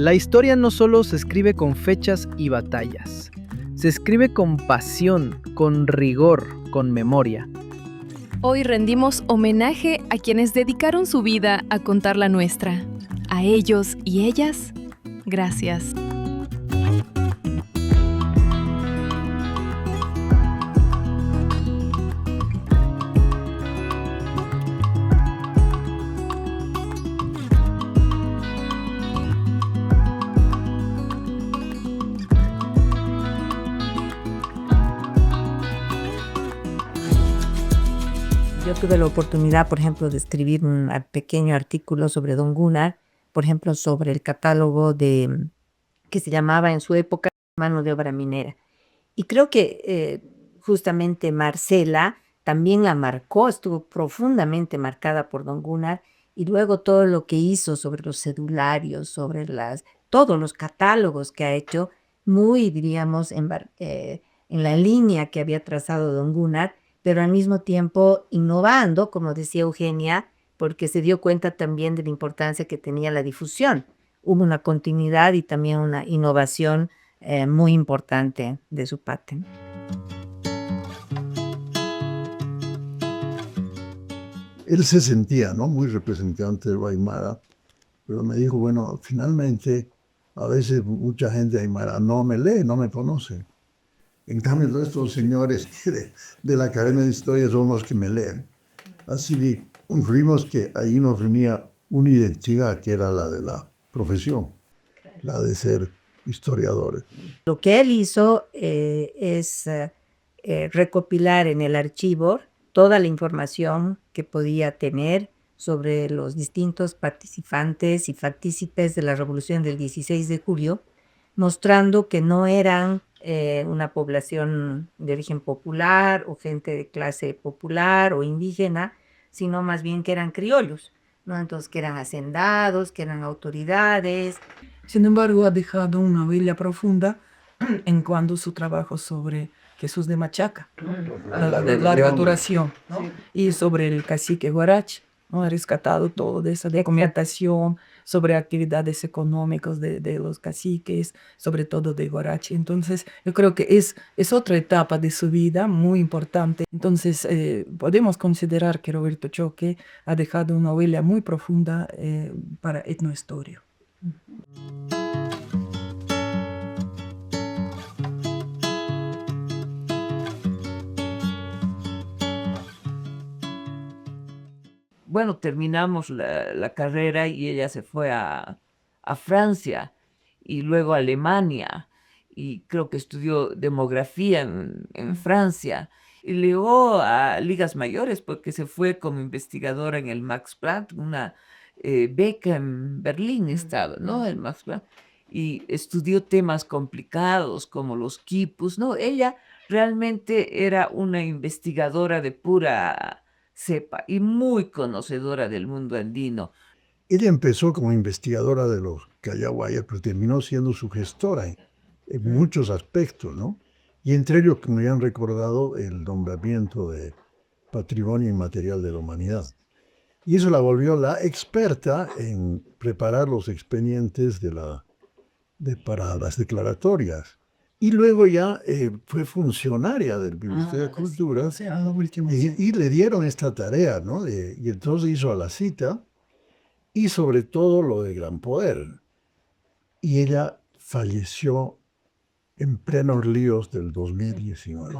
La historia no solo se escribe con fechas y batallas, se escribe con pasión, con rigor, con memoria. Hoy rendimos homenaje a quienes dedicaron su vida a contar la nuestra. A ellos y ellas, gracias. Yo tuve la oportunidad, por ejemplo, de escribir un pequeño artículo sobre Don Gunnar, por ejemplo, sobre el catálogo que se llamaba en su época Mano de Obra Minera. Y creo que justamente Marcela también la marcó, estuvo profundamente marcada por Don Gunnar, y luego todo lo que hizo sobre los cedularios, sobre todos los catálogos que ha hecho, muy, diríamos, en la línea que había trazado Don Gunnar, pero al mismo tiempo innovando, como decía Eugenia, porque se dio cuenta también de la importancia que tenía la difusión. Hubo una continuidad y también una innovación muy importante de su parte. Él se sentía, ¿no?, muy representante del Aymara, pero me dijo, bueno, finalmente, a veces mucha gente de Aymara no me lee, no me conoce. En cambio, todos estos señores de la Academia de Historia son los que me leen. Así vimos que ahí nos unía una identidad que era la de la profesión, la de ser historiadores. Lo que él hizo es recopilar en el archivo toda la información que podía tener sobre los distintos participantes y partícipes de la Revolución del 16 de julio, mostrando que no eran una población de origen popular o gente de clase popular o indígena, sino más bien que eran criollos, ¿no? Entonces, que eran hacendados, que eran autoridades. Sin embargo, ha dejado una huella profunda en cuanto a su trabajo sobre Jesús de Machaca, de larga duración, ¿no? Y sobre el cacique Huarache, ¿no? Ha rescatado todo de esa documentación sobre actividades económicas de los caciques, sobre todo de Huarache. Entonces, yo creo que es otra etapa de su vida muy importante. Entonces, podemos considerar que Roberto Choque ha dejado una huella muy profunda para etnohistoria. bueno, terminamos la carrera y ella se fue a Francia y luego a Alemania y creo que estudió demografía en Francia y llegó a ligas mayores porque se fue como investigadora en el Max Planck, una beca en Berlín estaba, ¿no? El Max Planck. Y estudió temas complicados como los quipus, ¿no? Ella realmente era una investigadora de pura cepa y muy conocedora del mundo andino. Ella empezó como investigadora de los Cayaguayas, pero terminó siendo su gestora en muchos aspectos, ¿no? Y entre ellos, como ya han recordado, el nombramiento de Patrimonio Inmaterial de la Humanidad. Y eso la volvió la experta en preparar los expedientes para las declaratorias. Y luego ya fue funcionaria del Ministerio de Cultura y le dieron esta tarea, ¿no? Y entonces hizo a la cita y sobre todo lo de Gran Poder. Y ella falleció en plenos líos del 2019.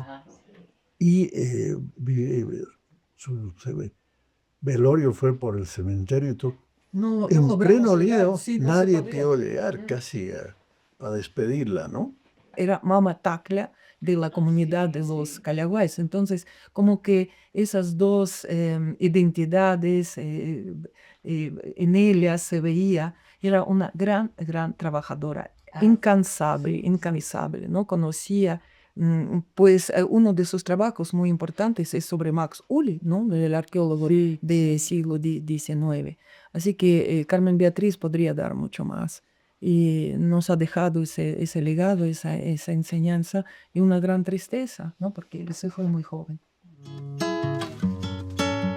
Y su velorio fue por el cementerio y todo. No, En no, pleno bravo, lío, sí, no se nadie podía. pudo llegar casi a despedirla, ¿no? Era mama tacla de la comunidad de los Cayaguayas. Entonces, como que esas dos identidades en ella se veía, era una gran, gran trabajadora, incansable, ¿no? Conocía, pues uno de sus trabajos muy importantes es sobre Max Uli, ¿no? El arqueólogo del siglo XIX. Así que Carmen Beatriz podría dar mucho más y nos ha dejado ese legado, esa enseñanza y una gran tristeza, ¿no? Porque él se fue muy joven.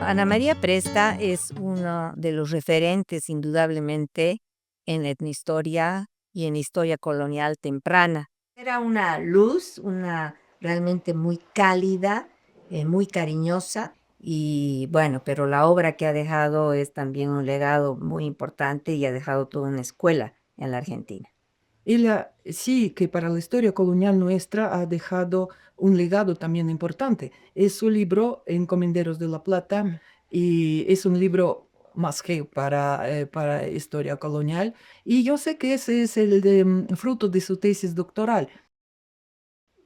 Ana María Presta es uno de los referentes, indudablemente, en etnohistoria y en historia colonial temprana. Era una luz, una realmente muy cálida, muy cariñosa, y bueno, pero la obra que ha dejado es también un legado muy importante y ha dejado toda una escuela en la Argentina. Ella sí que para la historia colonial nuestra ha dejado un legado también importante. Es su libro Encomenderos de la Plata y es un libro más que para historia colonial. Y yo sé que ese es el fruto de su tesis doctoral.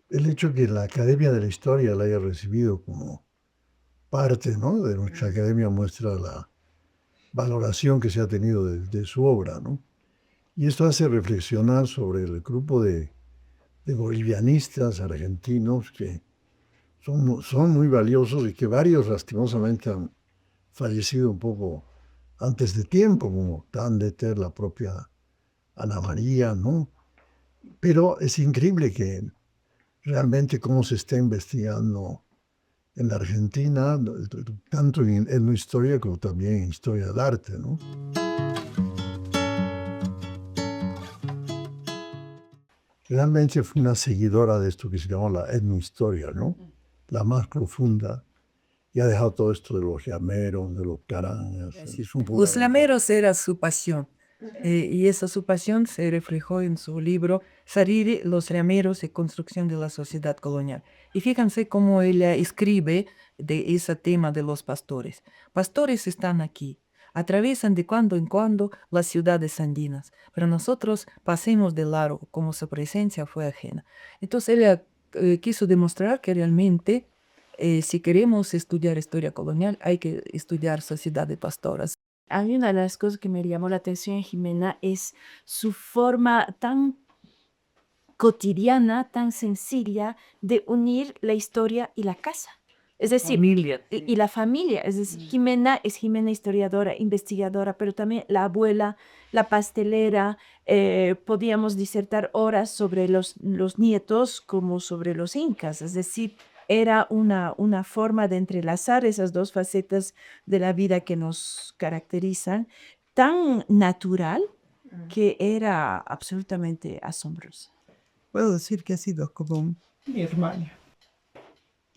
El hecho que la Academia de la Historia la haya recibido como parte, ¿no?, de nuestra academia muestra la valoración que se ha tenido de su obra, ¿no? Y esto hace reflexionar sobre el grupo de bolivianistas argentinos que son muy valiosos y que varios lastimosamente han fallecido un poco antes de tiempo, como Tandeter, la propia Ana María, ¿no? Pero es increíble que realmente cómo se está investigando en la Argentina, tanto en etnohistoria como también en historia del arte, ¿no? Realmente fue una seguidora de esto que se llama la etnohistoria, ¿no? La más profunda. Y ha dejado todo esto de los llameros, de los carangas. Los lameros era su pasión. Y esa su pasión se reflejó en su libro Sariri, los llameros y construcción de la sociedad colonial. Y fíjense cómo ella escribe de ese tema de los pastores. Pastores están aquí, atraviesan de cuando en cuando las ciudades andinas, pero nosotros pasemos de largo como su presencia fue ajena. Entonces ella quiso demostrar que realmente si queremos estudiar historia colonial hay que estudiar sociedad de pastoras. A mí una de las cosas que me llamó la atención en Jimena es su forma tan cotidiana, tan sencilla de unir la historia y la casa. Es decir, Familia. y la familia. Es decir, Jimena es Jimena historiadora, investigadora, pero también la abuela, la pastelera. Podíamos disertar horas sobre los nietos como sobre los incas. Es decir, era una forma de entrelazar esas dos facetas de la vida que nos caracterizan, tan natural que era absolutamente asombrosa. Puedo decir que ha sido como mi hermana.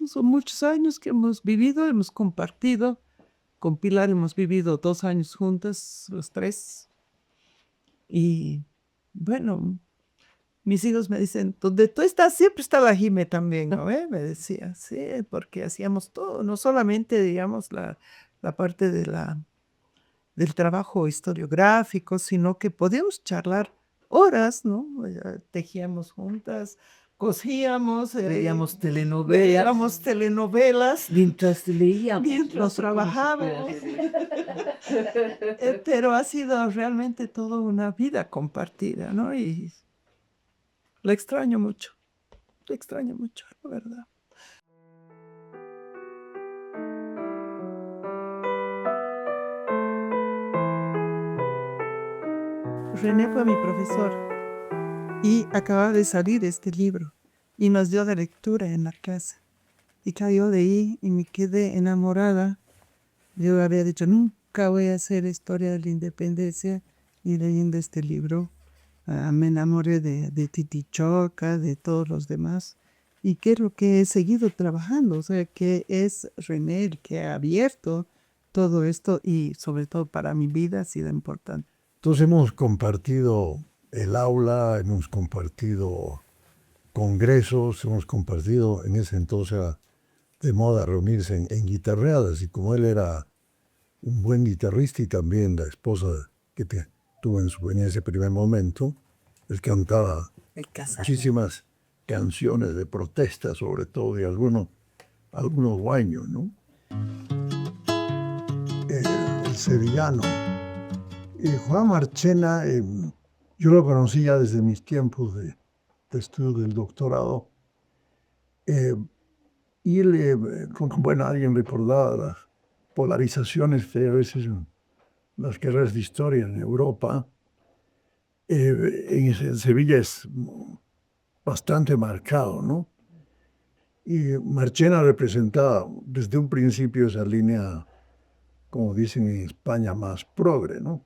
Son muchos años que hemos vivido, hemos compartido. Con Pilar hemos vivido 2 años juntas, los 3. Y bueno, mis hijos me dicen, donde tú estás siempre está la Jime también, ¿no? Me decía, sí, porque hacíamos todo, no solamente, digamos, la parte del trabajo historiográfico, sino que podíamos charlar horas, ¿no? Tejíamos juntas, cosíamos, Veíamos telenovelas mientras leíamos. mientras trabajábamos. Pero ha sido realmente toda una vida compartida, ¿no? Y la extraño mucho, la verdad. René fue mi profesor y acaba de salir este libro y nos dio de lectura en la casa. Y cayó de ahí y me quedé enamorada. Yo había dicho, nunca voy a hacer historia de la independencia, y leyendo este libro me enamoré de Titichoca, de todos los demás. Y que es lo que he seguido trabajando, o sea, que es René el que ha abierto todo esto y sobre todo para mi vida ha sido importante. Entonces hemos compartido el aula, hemos compartido congresos, hemos compartido, en ese entonces era de moda reunirse en guitarreadas, y como él era un buen guitarrista y también la esposa que tuvo en ese primer momento, él cantaba muchísimas canciones de protesta, sobre todo, y algunos guaños, ¿no? El sevillano. Juan Marchena, yo lo conocí ya desde mis tiempos de estudio del doctorado. Y él, bueno, alguien recordaba las polarizaciones que a veces en las carreras de historia en Europa. En Sevilla es bastante marcado, ¿no? Y Marchena representaba desde un principio esa línea, como dicen en España, más progre, ¿no?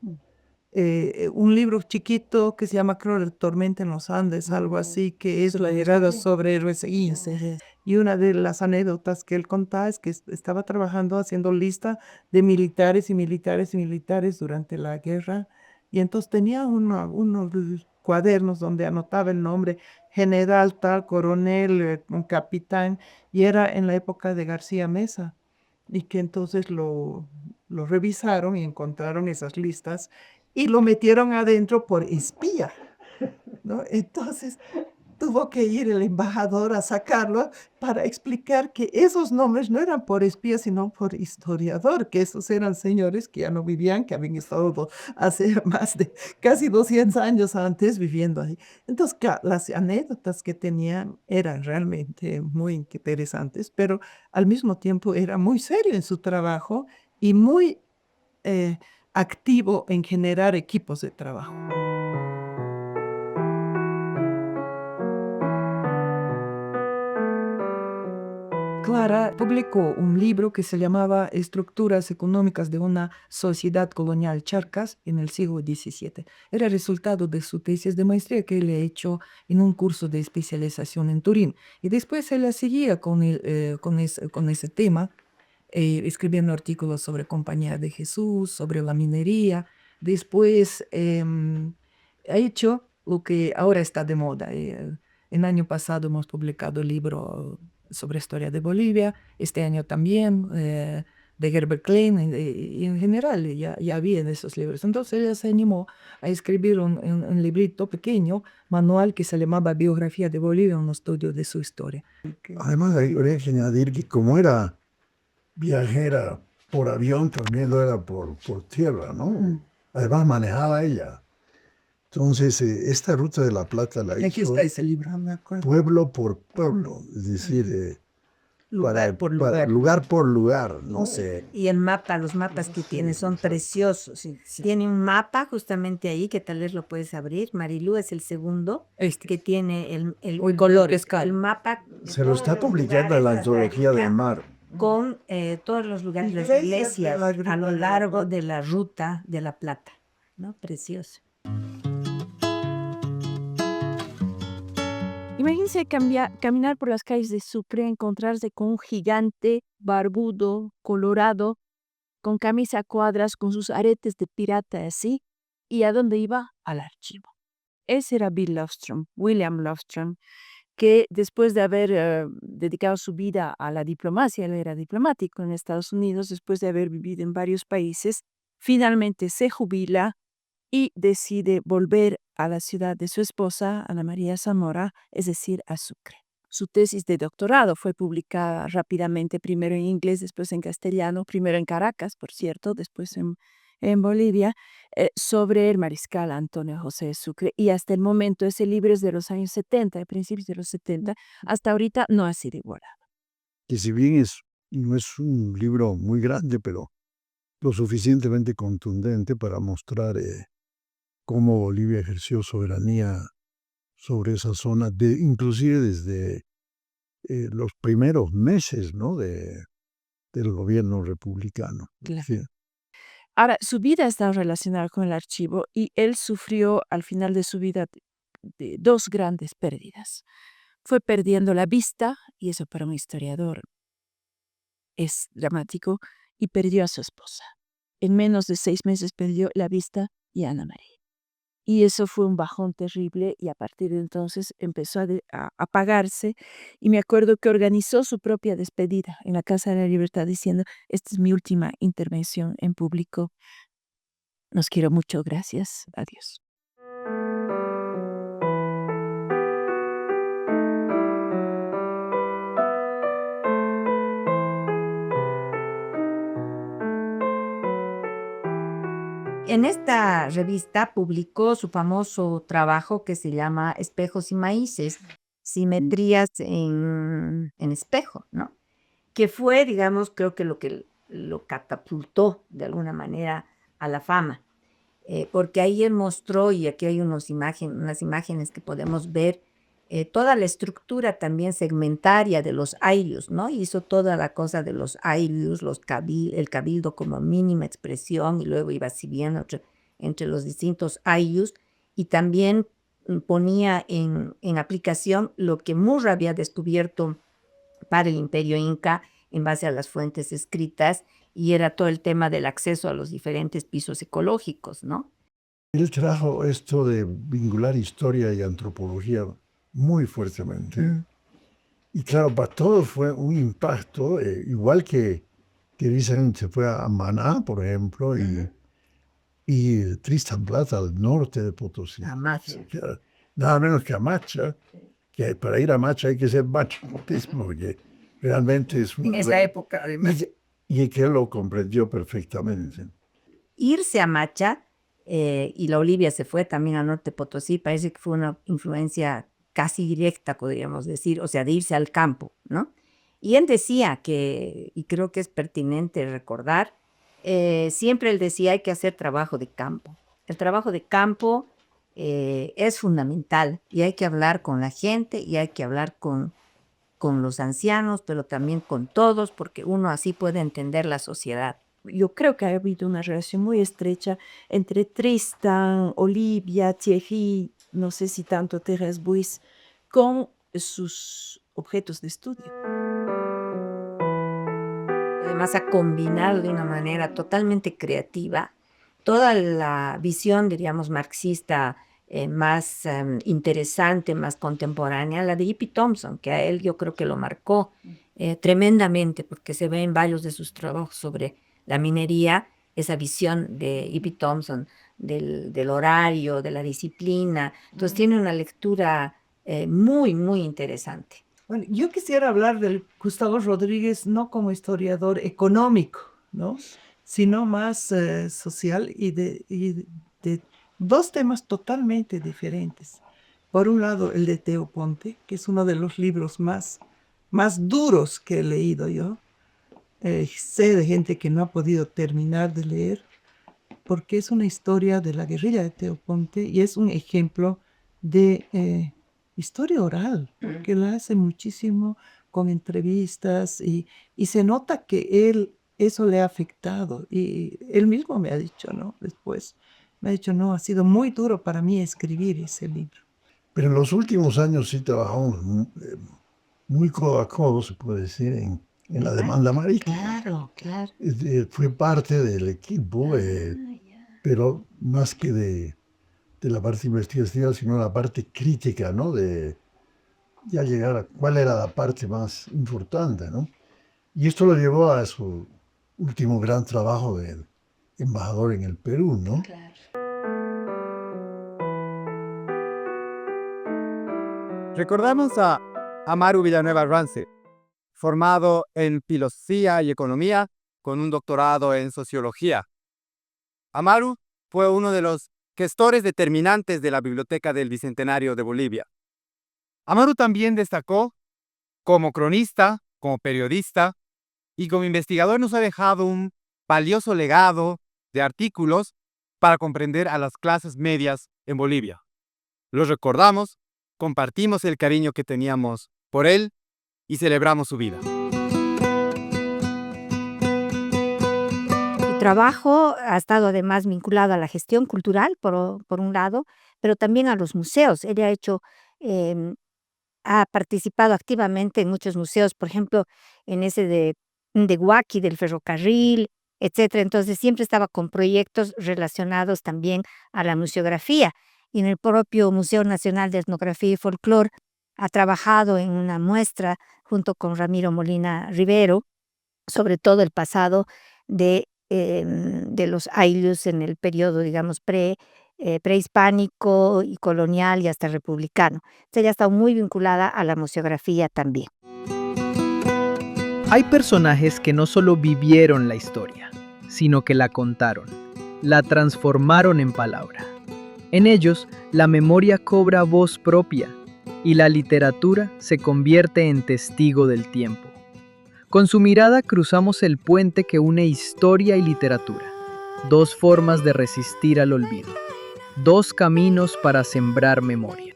Un libro chiquito que se llama, creo, Tormenta en los Andes, algo así, que es la llegada sobre héroes e índices. Y una de las anécdotas que él contaba es que estaba trabajando haciendo lista de militares y militares y militares durante la guerra, y entonces tenía unos cuadernos donde anotaba el nombre general, tal, coronel, un capitán, y era en la época de García Meza, y que entonces lo revisaron y encontraron esas listas y lo metieron adentro por espía, ¿no? Entonces tuvo que ir el embajador a sacarlo para explicar que esos nombres no eran por espía, sino por historiador, que esos eran señores que ya no vivían, que habían estado hace más de casi 200 años antes viviendo ahí. Entonces, las anécdotas que tenían eran realmente muy interesantes, pero al mismo tiempo era muy serio en su trabajo y muy activo en generar equipos de trabajo. Clara publicó un libro que se llamaba Estructuras económicas de una sociedad colonial charcas en el siglo XVII. Era resultado de su tesis de maestría que él ha hecho en un curso de especialización en Turín. Y después él seguía con ese tema, escribiendo artículos sobre Compañía de Jesús, sobre la minería. Después ha hecho lo que ahora está de moda. El año pasado hemos publicado el libro sobre historia de Bolivia, este año también, de Herbert Klein, y en general ya había en esos libros. Entonces ella se animó a escribir un librito pequeño, manual, que se llamaba Biografía de Bolivia, un estudio de su historia. Además, habría que añadir que como era viajera por avión, también lo era por tierra, ¿no? Además manejaba ella. Entonces, esta ruta de la Plata la Aquí hizo está ese libro, me acuerdo. pueblo por pueblo, es decir, lugar por lugar. lugar por lugar, ¿no? Y el mapa, los mapas que tiene son preciosos. Tiene un mapa justamente ahí que tal vez lo puedes abrir. Marilú es el segundo, que tiene el color, el mapa. Se lo está publicando en la antología del mar. Con todos los lugares, las iglesias a lo largo de la ruta de la Plata, ¿no? Precioso. Imagínense caminar por las calles de Sucre, encontrarse con un gigante barbudo, colorado, con camisa a cuadras, con sus aretes de pirata así. ¿Y a dónde iba? Al archivo. Ese era William Lofstrom. que después de haber dedicado su vida a la diplomacia, él era diplomático en Estados Unidos, después de haber vivido en varios países, finalmente se jubila y decide volver a la ciudad de su esposa, Ana María Zamora, es decir, a Sucre. Su tesis de doctorado fue publicada rápidamente, primero en inglés, después en castellano, primero en Caracas, por cierto, después en Bolivia, sobre el mariscal Antonio José de Sucre. Y hasta el momento ese libro es de los años 70, de principios de los 70, hasta ahorita no ha sido igualado. Que si bien no es un libro muy grande, pero lo suficientemente contundente para mostrar cómo Bolivia ejerció soberanía sobre esa zona, inclusive desde los primeros meses, ¿no? del gobierno republicano. Claro. Sí. Ahora, su vida está relacionada con el archivo y él sufrió al final de su vida de dos grandes pérdidas. Fue perdiendo la vista, y eso para un historiador es dramático, y perdió a su esposa. En menos de 6 meses perdió la vista y a Ana María. Y eso fue un bajón terrible y a partir de entonces empezó a apagarse y me acuerdo que organizó su propia despedida en la Casa de la Libertad diciendo, esta es mi última intervención en público. Los quiero mucho, gracias, adiós. En esta revista publicó su famoso trabajo que se llama Espejos y Maíces, simetrías en espejo, ¿no? Que fue, digamos, creo que lo catapultó de alguna manera a la fama, porque ahí él mostró, y aquí hay unas imágenes que podemos ver, toda la estructura también segmentaria de los ayllus, ¿no? Hizo toda la cosa de los ayllus, el cabildo como mínima expresión, y luego iba siguiendo entre los distintos ayllus, y también ponía en aplicación lo que Murra había descubierto para el Imperio Inca en base a las fuentes escritas, y era todo el tema del acceso a los diferentes pisos ecológicos, ¿no? Él trajo esto de vincular historia y antropología muy fuertemente. Y claro, para todos fue un impacto, igual que dicen, se fue a Maná, por ejemplo, y Tristan Plata al norte de Potosí. A Macha. Nada menos que a Macha, que para ir a Macha hay que ser macho, porque realmente es En esa época, además. Y que él lo comprendió perfectamente. Irse a Macha, y la Olivia se fue también al norte de Potosí, parece que fue una influencia casi directa, podríamos decir, o sea, de irse al campo, ¿no? Y él decía que, y creo que es pertinente recordar, siempre él decía hay que hacer trabajo de campo. El trabajo de campo es fundamental y hay que hablar con la gente y hay que hablar con los ancianos, pero también con todos, porque uno así puede entender la sociedad. Yo creo que ha habido una relación muy estrecha entre Tristan, Olivia, Thierry, no sé si tanto Thérèse Buis, con sus objetos de estudio. Además, ha combinado de una manera totalmente creativa toda la visión, diríamos, marxista más interesante, más contemporánea, la de E.P. Thompson, que a él yo creo que lo marcó tremendamente, porque se ve en varios de sus trabajos sobre la minería, esa visión de E.P. Thompson, del horario, de la disciplina. Entonces tiene una lectura muy, muy interesante. Bueno, yo quisiera hablar del Gustavo Rodríguez no como historiador económico, ¿no? Sino más social y de dos temas totalmente diferentes. Por un lado, el de Teo Ponte, que es uno de los libros más duros que he leído yo. Sé de gente que no ha podido terminar de leer, porque es una historia de la guerrilla de Teo Ponte y es un ejemplo de historia oral, que la hace muchísimo con entrevistas y se nota que eso le ha afectado. Y él mismo me ha dicho, ¿no? Después me ha dicho, no, ha sido muy duro para mí escribir ese libro. Pero en los últimos años sí trabajamos muy codo a codo, se puede decir, en la demanda marítima. Claro. Fue parte del equipo, pero más que de la parte investigativa, sino la parte crítica, ¿no? de ya llegar a cuál era la parte más importante, ¿no? Y esto lo llevó a su último gran trabajo de embajador en el Perú, ¿no? Recordamos a Amaru Villanueva Rance, formado en Filosofía y Economía con un doctorado en Sociología. Amaru fue uno de los gestores determinantes de la Biblioteca del Bicentenario de Bolivia. Amaru también destacó como cronista, como periodista y como investigador. Nos ha dejado un valioso legado de artículos para comprender a las clases medias en Bolivia. Lo recordamos, compartimos el cariño que teníamos por él y celebramos su vida. Su trabajo ha estado además vinculado a la gestión cultural, por un lado, pero también a los museos. Ella ha participado activamente en muchos museos, por ejemplo, en ese de Huaki, del ferrocarril, etcétera. Entonces siempre estaba con proyectos relacionados también a la museografía. Y en el propio Museo Nacional de Etnografía y Folclore ha trabajado en una muestra junto con Ramiro Molina Rivero, sobre todo el pasado de los ayllus en el periodo, digamos, prehispánico y colonial y hasta republicano. Entonces ella ha estado muy vinculada a la museografía también. Hay personajes que no solo vivieron la historia, sino que la contaron, la transformaron en palabra. En ellos, la memoria cobra voz propia y la literatura se convierte en testigo del tiempo. Con su mirada cruzamos el puente que une historia y literatura, dos formas de resistir al olvido, dos caminos para sembrar memoria.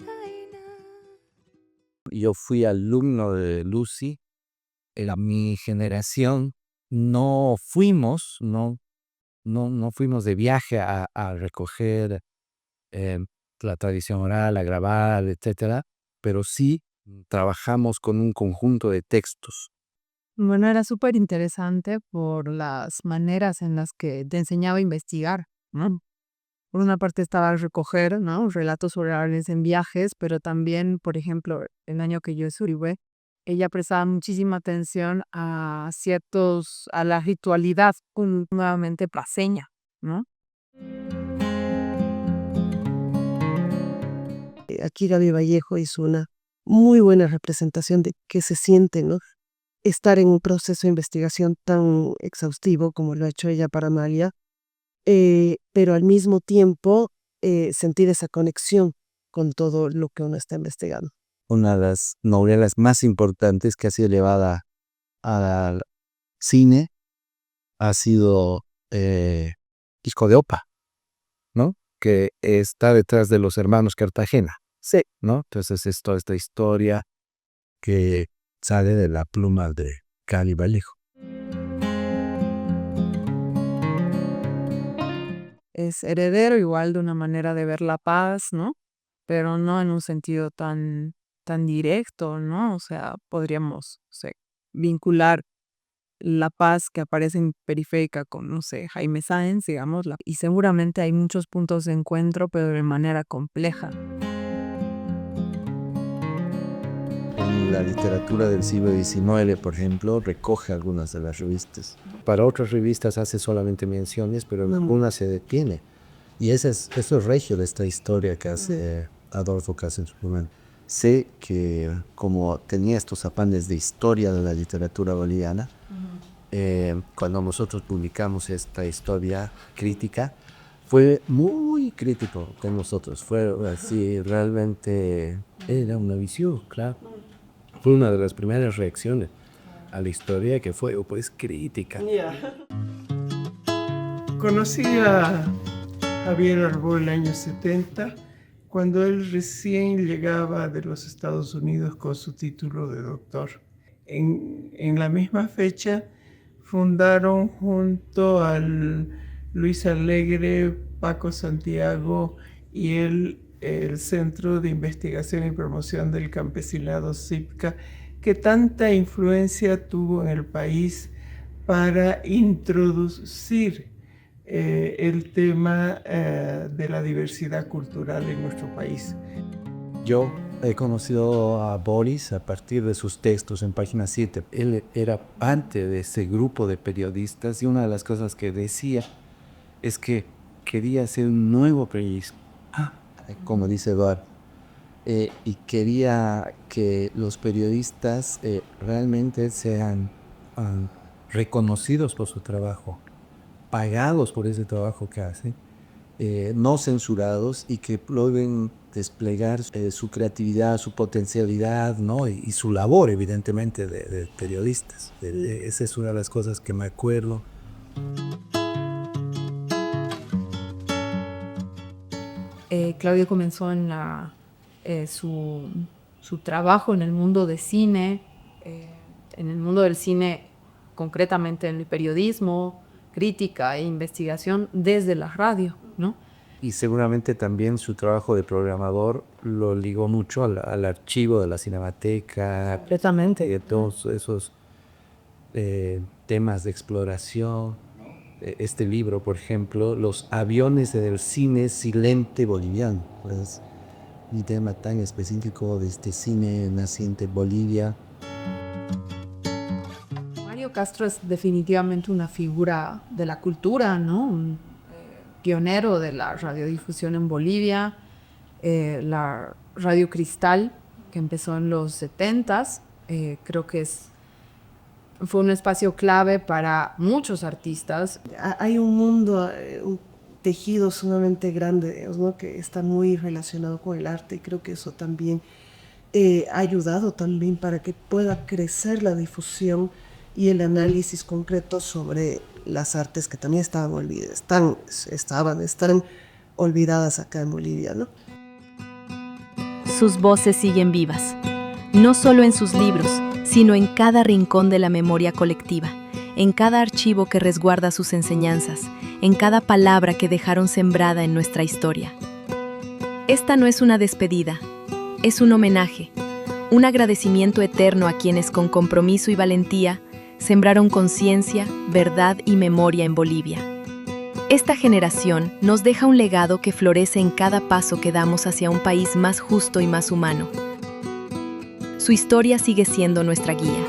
Yo fui alumno de Lucy. Mi generación no fuimos de viaje a recoger la tradición oral, a grabar, etcétera, pero sí trabajamos con un conjunto de textos. Bueno, era súper interesante por las maneras en las que te enseñaba a investigar, ¿no? Por una parte estaba recoger, ¿no?, relatos orales en viajes, pero también, por ejemplo, el año que yo estuve, ella prestaba muchísima atención a la ritualidad, nuevamente paseña, ¿no? Aquí Gaby Vallejo hizo una muy buena representación de qué se siente, ¿no?, estar en un proceso de investigación tan exhaustivo como lo ha hecho ella para Amalia, pero al mismo tiempo sentir esa conexión con todo lo que uno está investigando. Una de las novelas más importantes que ha sido llevada al cine ha sido Quisco de Opa, ¿no?, que está detrás de los hermanos Cartagena. Sí. ¿No? Entonces es toda esta historia que sale de la pluma de Gaby Vallejo. Es heredero igual de una manera de ver la paz, ¿no? Pero no en un sentido tan directo, ¿no? O sea, podríamos, vincular la paz que aparece en Periférica con, no sé, Jaime Sáenz, digamos, y seguramente hay muchos puntos de encuentro, pero de manera compleja. En la literatura del siglo XIX, por ejemplo, recoge algunas de las revistas. Para otras revistas hace solamente menciones, pero en algunas se detiene. Y eso es regio de esta historia que hace Adolfo Cass en su momento. Sé que como tenía estos afanes de historia de la literatura boliviana, cuando nosotros publicamos esta historia crítica, fue muy crítico con nosotros. Fue así, realmente era una visión, claro. Fue una de las primeras reacciones a la historia que fue, pues, crítica. Conocí a Javier Arbó en el año 70, cuando él recién llegaba de los Estados Unidos con su título de doctor. En la misma fecha fundaron junto al Luis Alegre, Paco Santiago y el Centro de Investigación y Promoción del Campesinado CIPCA, que tanta influencia tuvo en el país para introducir el tema de la diversidad cultural en nuestro país. Yo he conocido a Boris a partir de sus textos en Página 7. Él era parte de ese grupo de periodistas y una de las cosas que decía es que quería hacer un nuevo periodismo, como dice Bar, y quería que los periodistas realmente sean reconocidos por su trabajo, pagados por ese trabajo que hacen, no censurados y que pueden desplegar su creatividad, su potencialidad, ¿no? y su labor, evidentemente, de periodistas. Esa es una de las cosas que me acuerdo. Claudio comenzó en su trabajo en el mundo de cine, en el mundo del cine, concretamente en el periodismo, crítica e investigación desde la radio, ¿no? Y seguramente también su trabajo de programador lo ligó mucho al archivo de la Cinemateca. Completamente. De todos esos temas de exploración. Este libro, por ejemplo, Los aviones en el cine silente boliviano. Pues, un tema tan específico de este cine naciente en Bolivia. Mario Castro es definitivamente una figura de la cultura, ¿no? Un pionero de la radiodifusión en Bolivia, la Radio Cristal, que empezó en los 70s, creo que fue un espacio clave para muchos artistas. Hay un mundo, un tejido sumamente grande, ¿no? Que está muy relacionado con el arte, y creo que eso también ha ayudado también para que pueda crecer la difusión y el análisis concreto sobre las artes que también estaban olvidadas, están olvidadas acá en Bolivia, ¿no? Sus voces siguen vivas, no solo en sus libros, sino en cada rincón de la memoria colectiva, en cada archivo que resguarda sus enseñanzas, en cada palabra que dejaron sembrada en nuestra historia. Esta no es una despedida, es un homenaje, un agradecimiento eterno a quienes con compromiso y valentía sembraron conciencia, verdad y memoria en Bolivia. Esta generación nos deja un legado que florece en cada paso que damos hacia un país más justo y más humano. Su historia sigue siendo nuestra guía.